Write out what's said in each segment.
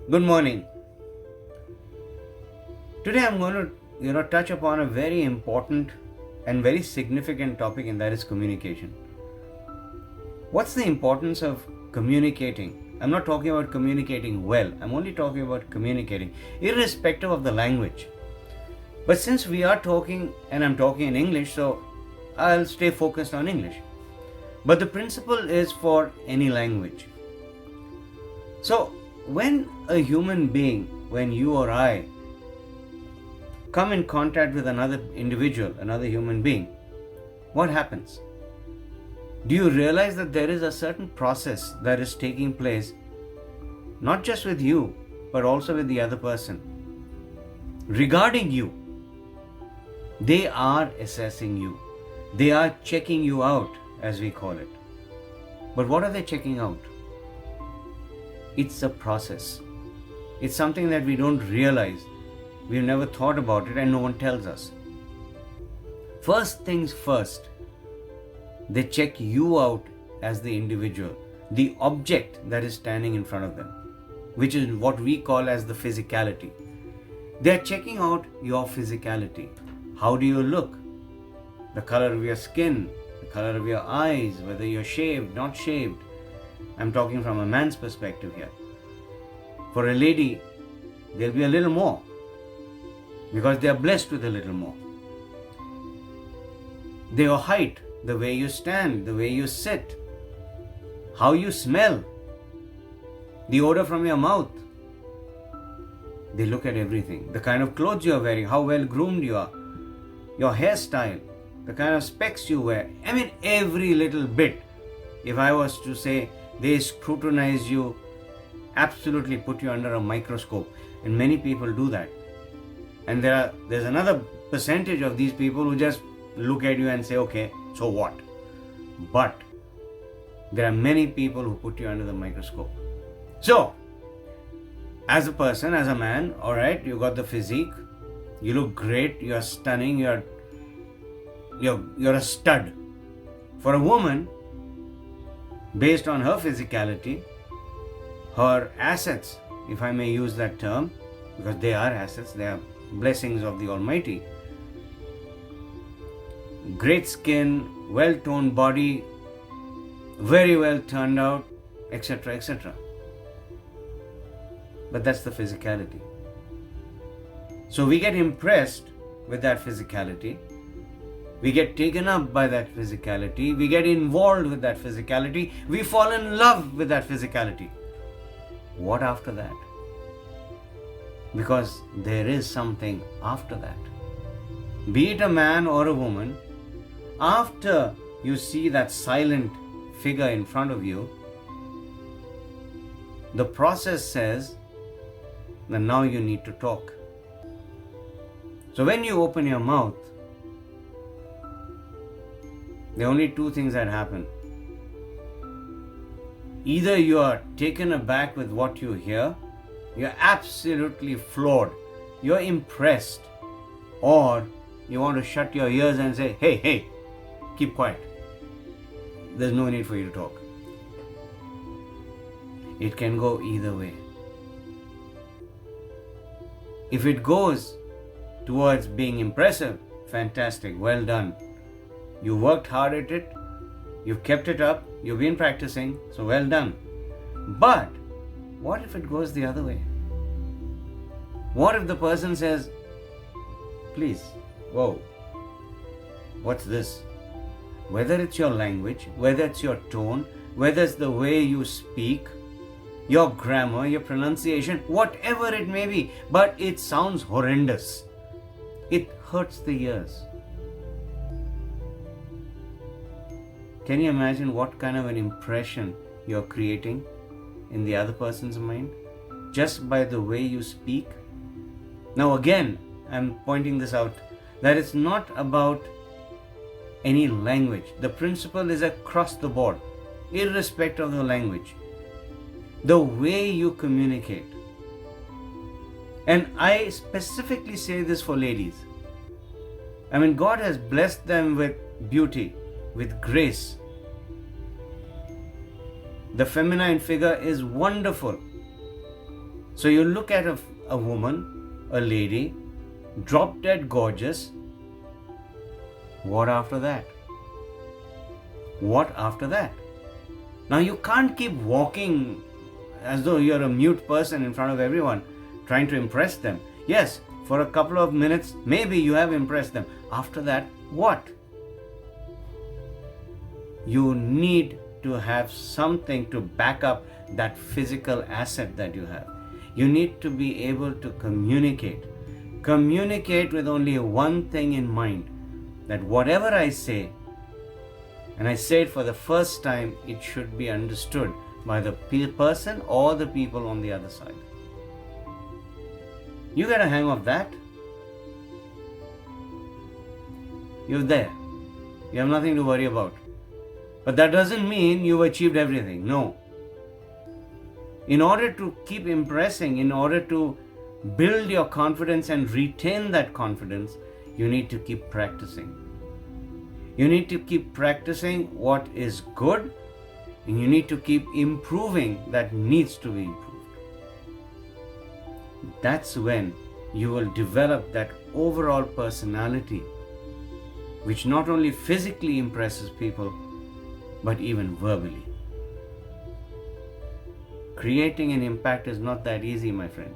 Good morning. Today I'm going to touch upon a very important and very significant topic, and that is communication. What's the importance of communicating? I'm not talking about communicating well. I'm only talking about communicating irrespective of the language. But since we are talking and I'm talking in English, so I'll stay focused on English. But the principle is for any language. So when a human being, when you or I come in contact with another individual, another human being, what happens? Do you realize that there is a certain process that is taking place, not just with you, but also with the other person? Regarding you, they are assessing you. They are checking you out, as we call it. But what are they checking out? It's a process. It's something that we don't realize. We've never thought about it and no one tells us. First things first, they check you out as the individual, the object that is standing in front of them, which is what we call as the physicality. They are checking out your physicality. How do you look? The color of your skin, the color of your eyes, whether you're shaved, not shaved. I'm talking from a man's perspective here. For a lady, there'll be a little more, because they are blessed with a little more. Your height, the way you stand, the way you sit, how you smell, the odor from your mouth. They look at everything. The kind of clothes you are wearing, how well groomed you are, your hairstyle, the kind of specs you wear. I mean, every little bit. If I was to say, they scrutinize you, absolutely put you under a microscope. And many people do that. And there's another percentage of these people who just look at you and say, okay, so what? But there are many people who put you under the microscope. So, as a person, as a man, alright, you got the physique, you look great, you're stunning, you're a stud. For a woman, based on her physicality, her assets, if I may use that term, because they are assets, they are blessings of the Almighty. Great skin, well-toned body, very well turned out, etc., etc. But that's the physicality. So we get impressed with that physicality. We get taken up by that physicality. We get involved with that physicality. We fall in love with that physicality. What after that? Because there is something after that. Be it a man or a woman, after you see that silent figure in front of you, the process says that now you need to talk. So when you open your mouth, there are only two things that happen. Either you are taken aback with what you hear, you're absolutely floored, you're impressed, or you want to shut your ears and say, hey, keep quiet. There's no need for you to talk. It can go either way. If it goes towards being impressive, fantastic, well done. You worked hard at it, you've kept it up, you've been practicing, so well done. But what if it goes the other way? What if the person says, please, whoa, what's this? Whether it's your language, whether it's your tone, whether it's the way you speak, your grammar, your pronunciation, whatever it may be, but it sounds horrendous. It hurts the ears. Can you imagine what kind of an impression you're creating in the other person's mind just by the way you speak? Now again, I'm pointing this out, that it's not about any language. The principle is across the board, irrespective of the language. The way you communicate. And I specifically say this for ladies. I mean, God has blessed them with beauty, with grace. The feminine figure is wonderful. So you look at a woman, a lady, drop dead gorgeous. What after that? What after that? Now you can't keep walking as though you're a mute person in front of everyone, trying to impress them. Yes, for a couple of minutes, maybe you have impressed them. After that, what? You need to have something to back up that physical asset that you have. You need to be able to communicate. Communicate with only one thing in mind, that whatever I say, and I say it for the first time, it should be understood by the person or the people on the other side. You get a hang of that, you're there. You have nothing to worry about. But that doesn't mean you've achieved everything. No. In order to keep impressing, in order to build your confidence and retain that confidence, you need to keep practicing. You need to keep practicing what is good, and you need to keep improving that needs to be improved. That's when you will develop that overall personality which not only physically impresses people but even verbally. Creating an impact is not that easy, my friend.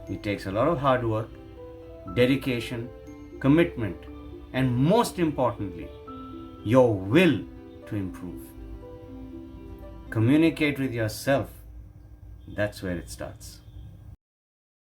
It takes a lot of hard work, dedication, commitment, and most importantly, your will to improve. Communicate with yourself. That's where it starts.